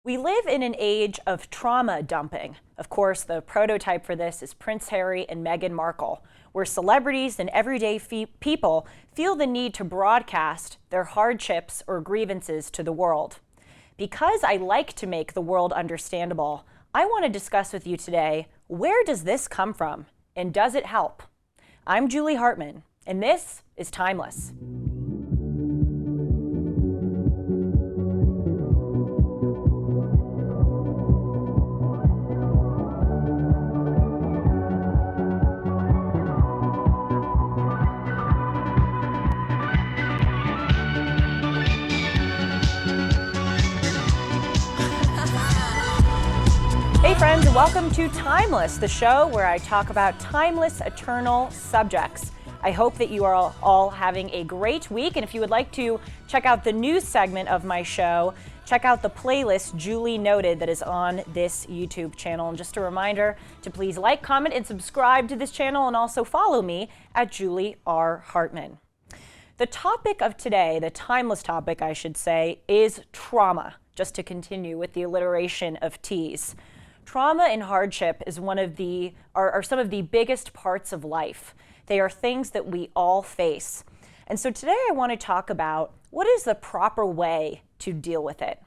We live in an age of trauma dumping. Of course, the prototype for this is Prince Harry and Meghan Markle, where celebrities and everyday people feel the need to broadcast their hardships or grievances to the world. Because I like to make the world understandable, I want to discuss with you today, where does this come from and does it help? I'm Julie Hartman, and this is Timeless. Hey friends, welcome to Timeless, the show where I talk about timeless, eternal subjects. I hope that you are all having a great week, and if you would like to check out the news segment of my show, check out the playlist Julie Noted that is on this YouTube channel. And just a reminder to please like, comment, and subscribe to this channel, and also follow me at Julie R. Hartman. The topic of today, the timeless topic I should say, is trauma, just to continue with the alliteration of T's. Trauma and hardship is are some of the biggest parts of life. They are things that we all face. And so today I want to talk about what is the proper way to deal with it.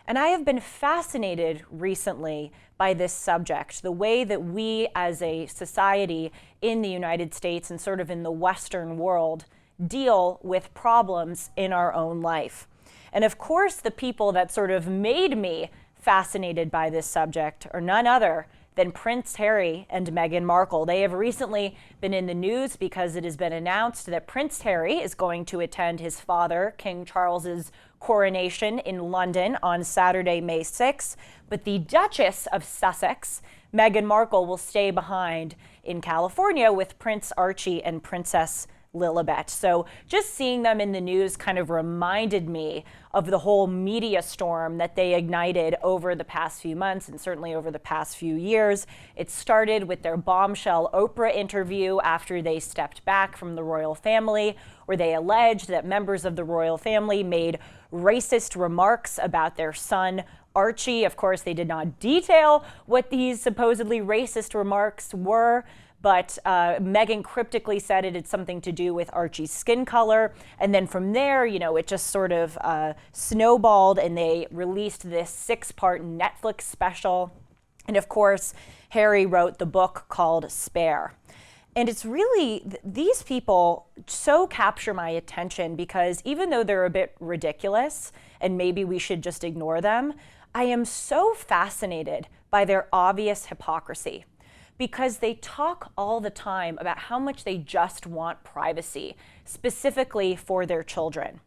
And I have been fascinated recently by this subject, the way that we as a society in the United States and sort of in the Western world deal with problems in our own life. And of course, the people that sort of made me fascinated by this subject are none other than Prince Harry and Meghan Markle. They have recently been in the news because it has been announced that Prince Harry is going to attend his father, King Charles's coronation in London on Saturday, May 6th. But the Duchess of Sussex, Meghan Markle, will stay behind in California with Prince Archie and Princess Lilibet. So just seeing them in the news kind of reminded me of the whole media storm that they ignited over the past few months and certainly over the past few years. It started with their bombshell Oprah interview after they stepped back from the royal family, where they alleged that members of the royal family made racist remarks about their son Archie. Of course, they did not detail what these supposedly racist remarks were, but Meghan cryptically said it had something to do with Archie's skin color. And then from there, it just sort of snowballed, and they released this 6-part Netflix special. And of course, Harry wrote the book called Spare. And it's really, these people so capture my attention because even though they're a bit ridiculous and maybe we should just ignore them, I am so fascinated by their obvious hypocrisy, because they talk all the time about how much they just want privacy, specifically for their children.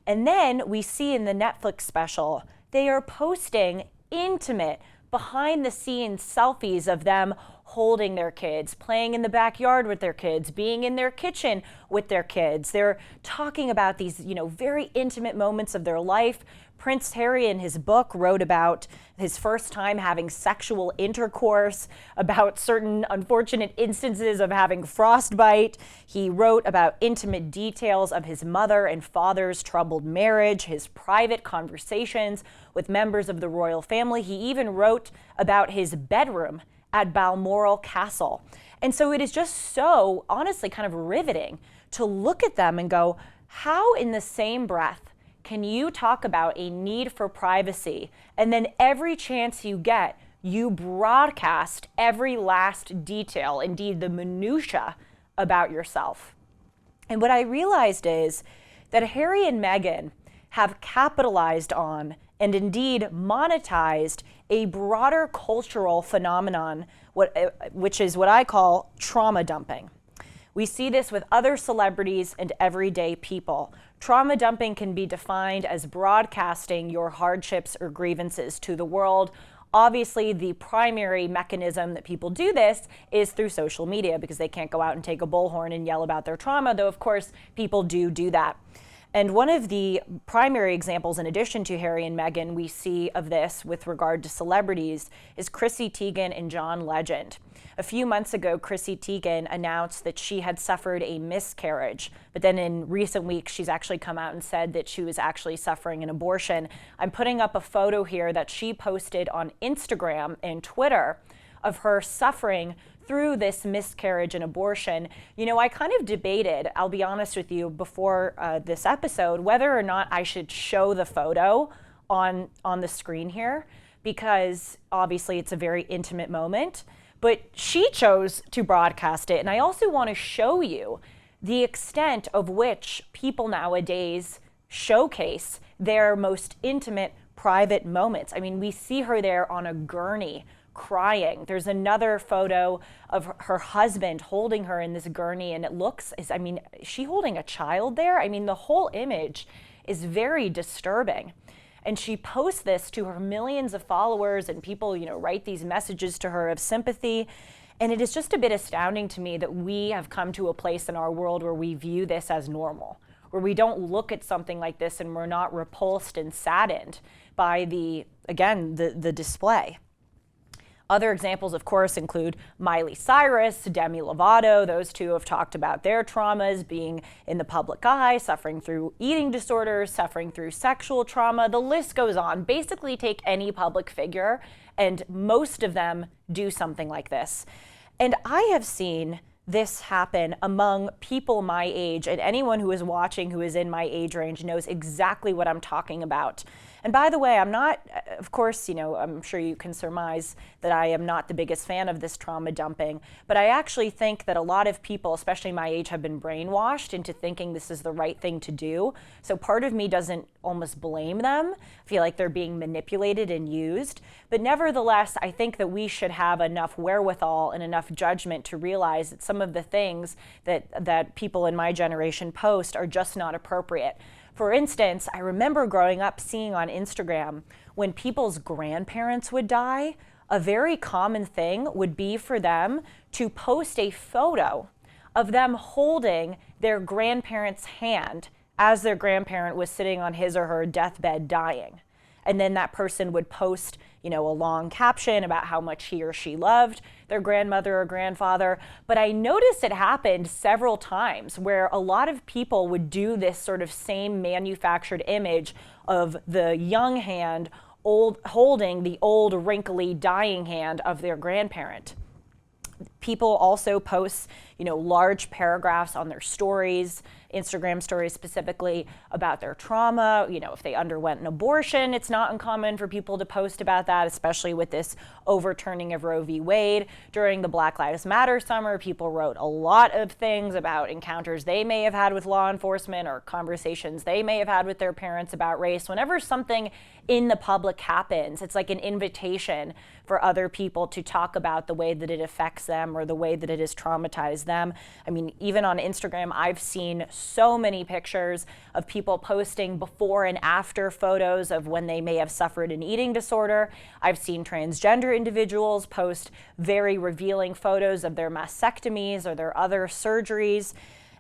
And then we see in the Netflix special, they are posting intimate, behind-the-scenes selfies of them holding their kids, playing in the backyard with their kids, being in their kitchen with their kids. They're talking about these, very intimate moments of their life. Prince Harry in his book wrote about his first time having sexual intercourse, about certain unfortunate instances of having frostbite. He wrote about intimate details of his mother and father's troubled marriage, his private conversations with members of the royal family. He even wrote about his bedroom at Balmoral Castle. And so it is just so, honestly, kind of riveting to look at them and go, how in the same breath can you talk about a need for privacy, and then every chance you get, you broadcast every last detail, indeed the minutia about yourself? And what I realized is that Harry and Meghan have capitalized on and indeed monetized a broader cultural phenomenon, which is what I call trauma dumping. We see this with other celebrities and everyday people. Trauma dumping can be defined as broadcasting your hardships or grievances to the world. Obviously, the primary mechanism that people do this is through social media, because they can't go out and take a bullhorn and yell about their trauma, though of course people do that. And one of the primary examples, in addition to Harry and Meghan, we see of this with regard to celebrities is Chrissy Teigen and John Legend. A few months ago, Chrissy Teigen announced that she had suffered a miscarriage, but then in recent weeks, she's actually come out and said that she was actually suffering an abortion. I'm putting up a photo here that she posted on Instagram and Twitter of her suffering through this miscarriage and abortion. You know, I kind of debated, I'll be honest with you, before this episode, whether or not I should show the photo on the screen here, because obviously it's a very intimate moment. But she chose to broadcast it. And I also want to show you the extent of which people nowadays showcase their most intimate, private moments. I mean, we see her there on a gurney crying. There's another photo of her husband holding her in this gurney, and it looks, is she holding a child there? I mean, the whole image is very disturbing. And she posts this to her millions of followers, and people, write these messages to her of sympathy. And it is just a bit astounding to me that we have come to a place in our world where we view this as normal, where we don't look at something like this and we're not repulsed and saddened by the display. Other examples, of course, include Miley Cyrus, Demi Lovato. Those two have talked about their traumas, being in the public eye, suffering through eating disorders, suffering through sexual trauma. The list goes on. Basically, take any public figure, and most of them do something like this. And I have seen this happen among people my age, and anyone who is watching who is in my age range knows exactly what I'm talking about. And by the way, I'm not, of course, I'm sure you can surmise that I am not the biggest fan of this trauma dumping, but I actually think that a lot of people, especially my age, have been brainwashed into thinking this is the right thing to do. So part of me doesn't almost blame them. I feel like they're being manipulated and used. But nevertheless, I think that we should have enough wherewithal and enough judgment to realize that some of the things that people in my generation post are just not appropriate. For instance, I remember growing up seeing on Instagram when people's grandparents would die, a very common thing would be for them to post a photo of them holding their grandparent's hand as their grandparent was sitting on his or her deathbed dying. And then that person would post, a long caption about how much he or she loved their grandmother or grandfather. But I noticed it happened several times where a lot of people would do this sort of same manufactured image of the young hand holding the old, wrinkly, dying hand of their grandparent. People also post, large paragraphs on their stories, Instagram stories specifically, about their trauma. If they underwent an abortion, it's not uncommon for people to post about that, especially with this overturning of Roe v. Wade. During the Black Lives Matter summer, people wrote a lot of things about encounters they may have had with law enforcement or conversations they may have had with their parents about race. Whenever something in the public happens, it's like an invitation for other people to talk about the way that it affects them or the way that it has traumatized them. I mean, even on Instagram, I've seen so many pictures of people posting before and after photos of when they may have suffered an eating disorder. I've seen transgender individuals post very revealing photos of their mastectomies or their other surgeries.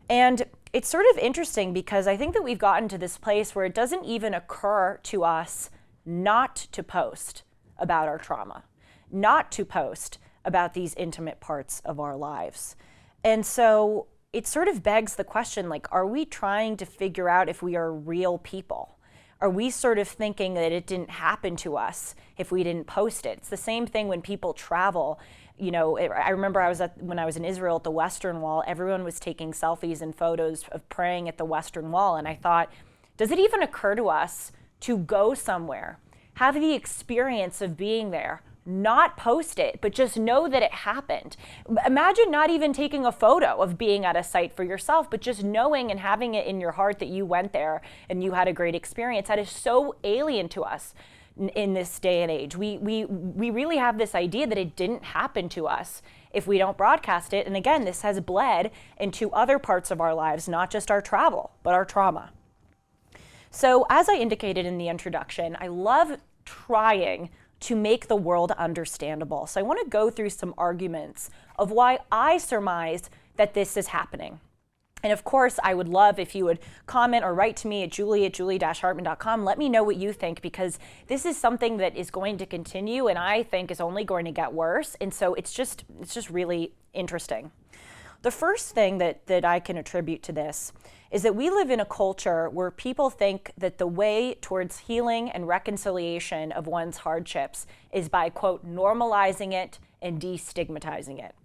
And it's sort of interesting because I think that we've gotten to this place where it doesn't even occur to us not to post about our trauma, not to post about these intimate parts of our lives. And so it sort of begs the question, are we trying to figure out if we are real people? Are we sort of thinking that it didn't happen to us if we didn't post it? It's the same thing when people travel. I remember when I was in Israel at the Western Wall, everyone was taking selfies and photos of praying at the Western Wall. And I thought, does it even occur to us to go somewhere, have the experience of being there, not post it, but just know that it happened? Imagine not even taking a photo of being at a site for yourself, but just knowing and having it in your heart that you went there and you had a great experience. That is so alien to us in this day and age. We really have this idea that it didn't happen to us if we don't broadcast it. And again, this has bled into other parts of our lives, not just our travel, but our trauma. So as I indicated in the introduction, I love trying to make the world understandable. So I want to go through some arguments of why I surmise that this is happening. And of course, I would love if you would comment or write to me at julie@julie-hartman.com. Let me know what you think, because this is something that is going to continue and I think is only going to get worse. And so it's just really interesting. The first thing that I can attribute to this is that we live in a culture where people think that the way towards healing and reconciliation of one's hardships is by, quote, normalizing it and destigmatizing it.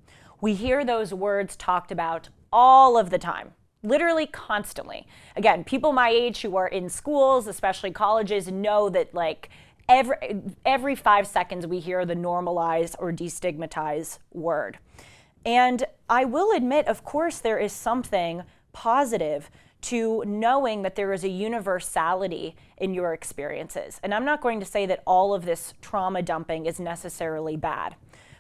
We hear those words talked about all of the time, literally constantly. Again, people my age who are in schools, especially colleges, know that like every 5 seconds we hear the normalize or destigmatize word. And I will admit, of course, there is something positive to knowing that there is a universality in your experiences. And I'm not going to say that all of this trauma dumping is necessarily bad.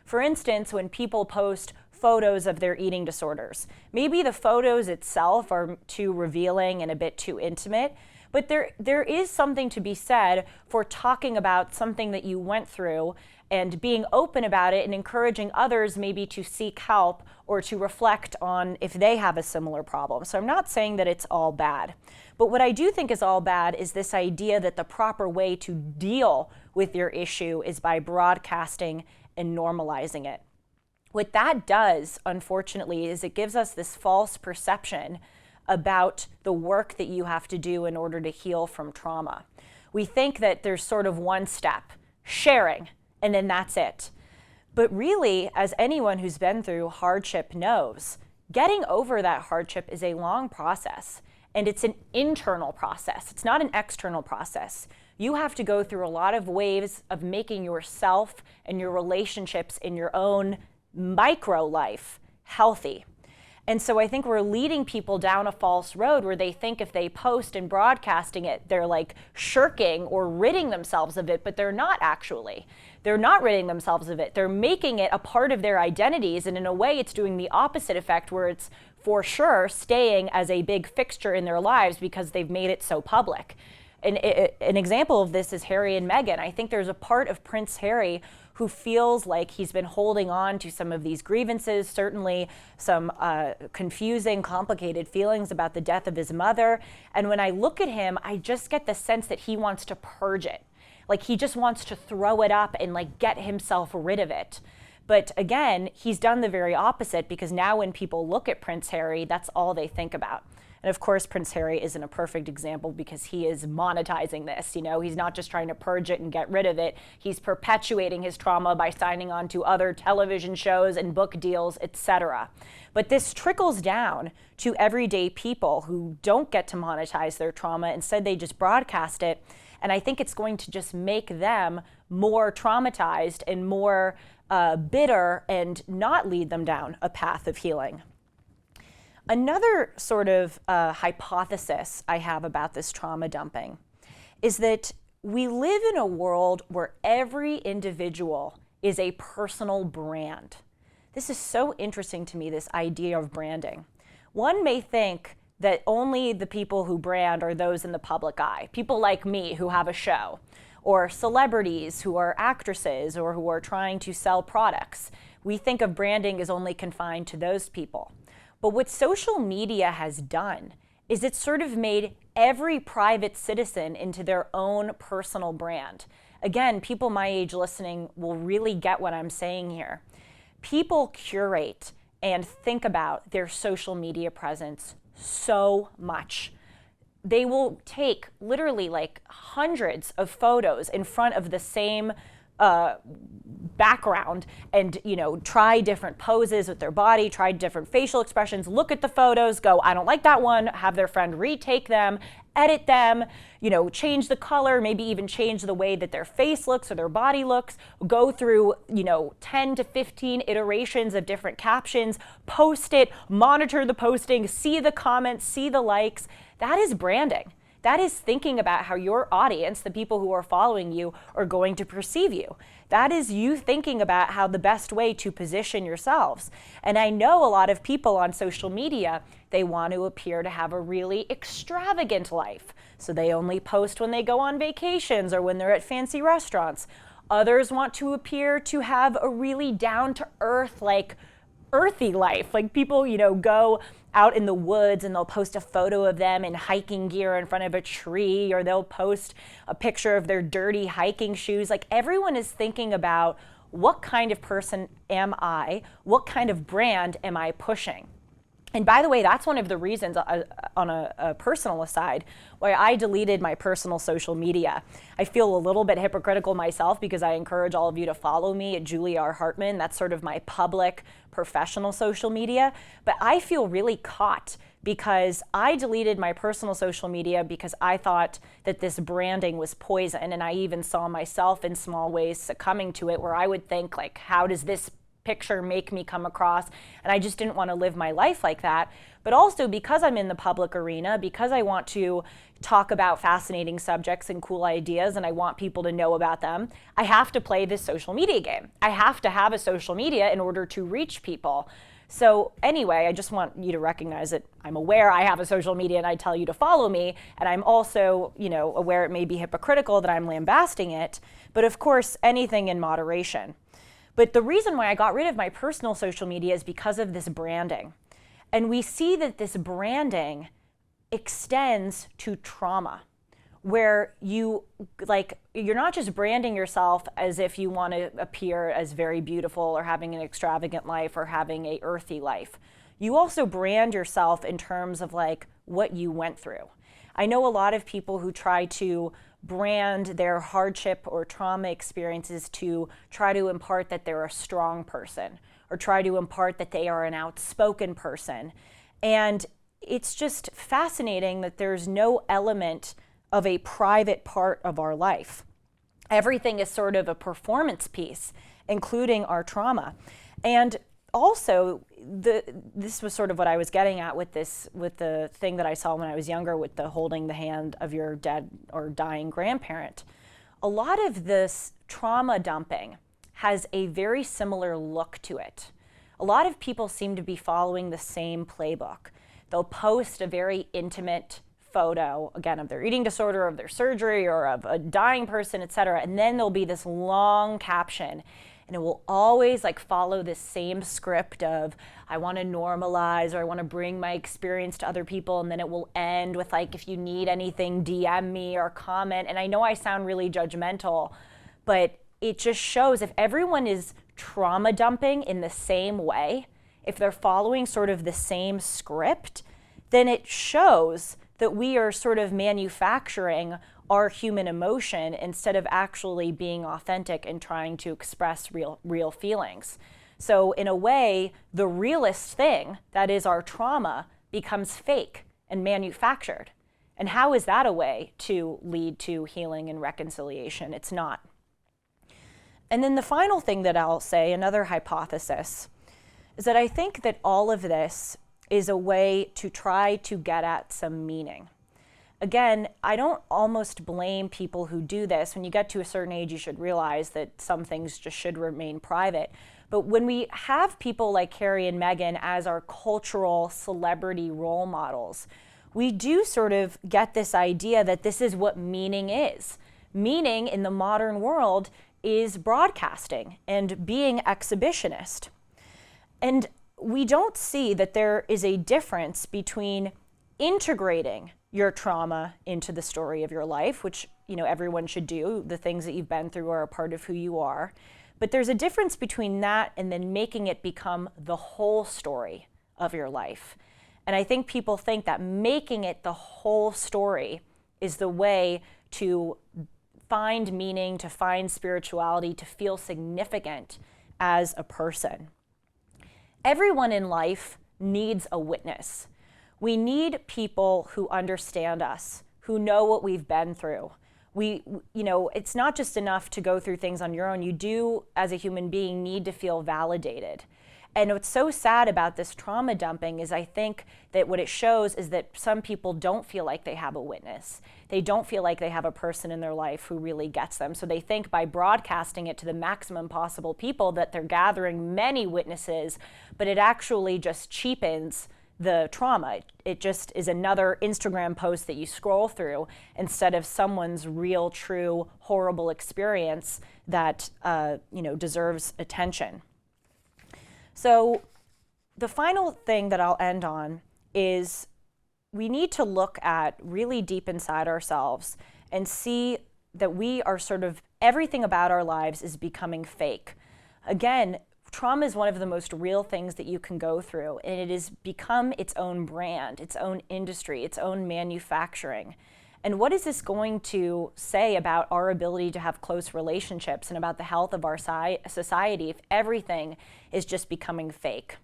For instance, when people post photos of their eating disorders, maybe the photos itself are too revealing and a bit too intimate, but there is something to be said for talking about something that you went through and being open about it and encouraging others maybe to seek help or to reflect on if they have a similar problem. So I'm not saying that it's all bad. But what I do think is all bad is this idea that the proper way to deal with your issue is by broadcasting and normalizing it. What that does, unfortunately, is it gives us this false perception about the work that you have to do in order to heal from trauma. We think that there's sort of one step, sharing, and then that's it. But really, as anyone who's been through hardship knows, getting over that hardship is a long process, and it's an internal process. It's not an external process. You have to go through a lot of waves of making yourself and your relationships in your own micro life healthy. And so I think we're leading people down a false road where they think if they post and broadcasting it, they're like shirking or ridding themselves of it, but they're not actually. They're not ridding themselves of it. They're making it a part of their identities, and in a way it's doing the opposite effect where it's for sure staying as a big fixture in their lives because they've made it so public. An example of this is Harry and Meghan. I think there's a part of Prince Harry who feels like he's been holding on to some of these grievances, certainly some confusing, complicated feelings about the death of his mother. And when I look at him, I just get the sense that he wants to purge it. Like he just wants to throw it up and like get himself rid of it. But again, he's done the very opposite, because now when people look at Prince Harry, that's all they think about. And of course, Prince Harry isn't a perfect example because he is monetizing this. You know, he's not just trying to purge it and get rid of it. He's perpetuating his trauma by signing on to other television shows and book deals, etc. But this trickles down to everyday people who don't get to monetize their trauma. Instead, they just broadcast it. And I think it's going to just make them more traumatized and more bitter and not lead them down a path of healing. Another sort of hypothesis I have about this trauma dumping is that we live in a world where every individual is a personal brand. This is so interesting to me, this idea of branding. One may think that only the people who brand are those in the public eye, people like me who have a show, or celebrities who are actresses or who are trying to sell products. We think of branding as only confined to those people. But what social media has done is it's sort of made every private citizen into their own personal brand. Again, people my age listening will really get what I'm saying here. People curate and think about their social media presence so much. They will take literally like hundreds of photos in front of the same background and, you know, try different poses with their body, try different facial expressions, look at the photos, go, I don't like that one, have their friend retake them, edit them, you know, change the color, maybe even change the way that their face looks or their body looks, go through, you know, 10 to 15 iterations of different captions, post it, monitor the posting, see the comments, see the likes. That is branding. That is thinking about how your audience, the people who are following you, are going to perceive you. That is you thinking about how the best way to position yourselves. And I know a lot of people on social media, they want to appear to have a really extravagant life. So they only post when they go on vacations or when they're at fancy restaurants. Others want to appear to have a really down-to-earth, like, earthy life. Like people, go out in the woods and they'll post a photo of them in hiking gear in front of a tree, or they'll post a picture of their dirty hiking shoes. Like everyone is thinking about, what kind of person am I? What kind of brand am I pushing? And by the way, that's one of the reasons, on a personal aside, why I deleted my personal social media. I feel a little bit hypocritical myself because I encourage all of you to follow me at Julie R. Hartman. That's sort of my public, professional social media. But I feel really caught because I deleted my personal social media because I thought that this branding was poison. And I even saw myself in small ways succumbing to it, where I would think, like, how does this picture make me come across? And I just didn't want to live my life like that. But also because I'm in the public arena, because I want to talk about fascinating subjects and cool ideas and I want people to know about them, I have to play this social media game. I have to have a social media in order to reach people. So anyway, I just want you to recognize that I'm aware I have a social media and I tell you to follow me. And I'm also, aware it may be hypocritical that I'm lambasting it. But of course, anything in moderation. But the reason why I got rid of my personal social media is because of this branding. And we see that this branding extends to trauma, where you're not just branding yourself as if you want to appear as very beautiful or having an extravagant life or having a earthy life. You also brand yourself in terms of like what you went through. I know a lot of people who try to brand their hardship or trauma experiences to try to impart that they're a strong person or try to impart that they are an outspoken person. And it's just fascinating that there's no element of a private part of our life. Everything is sort of a performance piece, including our trauma. And also, this was sort of what I was getting at with the thing that I saw when I was younger with the holding the hand of your dead or dying grandparent. A lot of this trauma dumping has a very similar look to it. A lot of people seem to be following the same playbook. They'll post a very intimate photo, again, of their eating disorder, of their surgery, or of a dying person, etc. And then there'll be this long caption. And it will always follow this same script of, I want to normalize, or I want to bring my experience to other people. And then it will end with if you need anything, DM me or comment. And I know I sound really judgmental, but it just shows if everyone is trauma dumping in the same way, if they're following sort of the same script, then it shows that we are sort of manufacturing our human emotion instead of actually being authentic and trying to express real feelings. So in a way, the realest thing, that is our trauma, becomes fake and manufactured. And how is that a way to lead to healing and reconciliation? It's not. And then the final thing that I'll say, another hypothesis, is that I think that all of this is a way to try to get at some meaning. Again, I don't almost blame people who do this. When you get to a certain age, you should realize that some things just should remain private. But when we have people like Harry and Meghan as our cultural celebrity role models, we do sort of get this idea that this is what meaning is. Meaning in the modern world is broadcasting and being exhibitionist. And we don't see that there is a difference between integrating your trauma into the story of your life, which everyone should do. The things that you've been through are a part of who you are. But there's a difference between that and then making it become the whole story of your life. And I think people think that making it the whole story is the way to find meaning, to find spirituality, to feel significant as a person. Everyone in life needs a witness. We need people who understand us, who know what we've been through. It's not just enough to go through things on your own. You do, as a human being, need to feel validated. And what's so sad about this trauma dumping is I think that what it shows is that some people don't feel like they have a witness. They don't feel like they have a person in their life who really gets them. So they think by broadcasting it to the maximum possible people that they're gathering many witnesses, but it actually just cheapens the trauma. It just is another Instagram post that you scroll through instead of someone's real, true, horrible experience that deserves attention. So The final thing that I'll end on is we need to look at really deep inside ourselves and see that we are sort of, everything about our lives is becoming fake. Again, trauma is one of the most real things that you can go through, and it has become its own brand, its own industry, its own manufacturing. And what is this going to say about our ability to have close relationships and about the health of our society if everything is just becoming fake?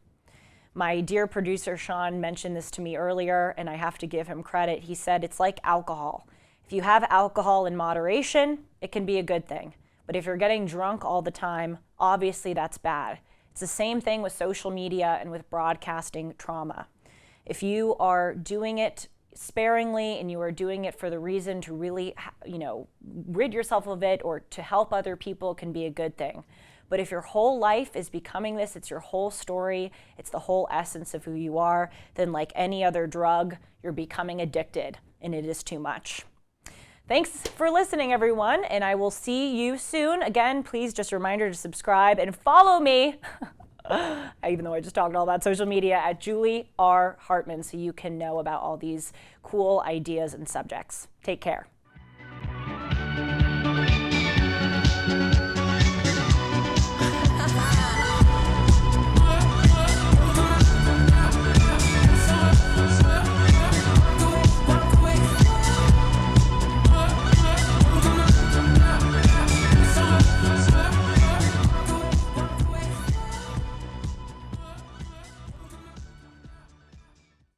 My dear producer, Sean, mentioned this to me earlier, and I have to give him credit. He said it's like alcohol. If you have alcohol in moderation, it can be a good thing. But if you're getting drunk all the time, obviously that's bad. It's the same thing with social media and with broadcasting trauma. If you are doing it sparingly and you are doing it for the reason to really, rid yourself of it or to help other people, can be a good thing. But if your whole life is becoming this, it's your whole story, it's the whole essence of who you are, then like any other drug, you're becoming addicted, and it is too much. Thanks for listening, everyone, and I will see you soon. Again, please, just a reminder to subscribe and follow me, even though I just talked all about social media, at Julie R. Hartman, so you can know about all these cool ideas and subjects. Take care.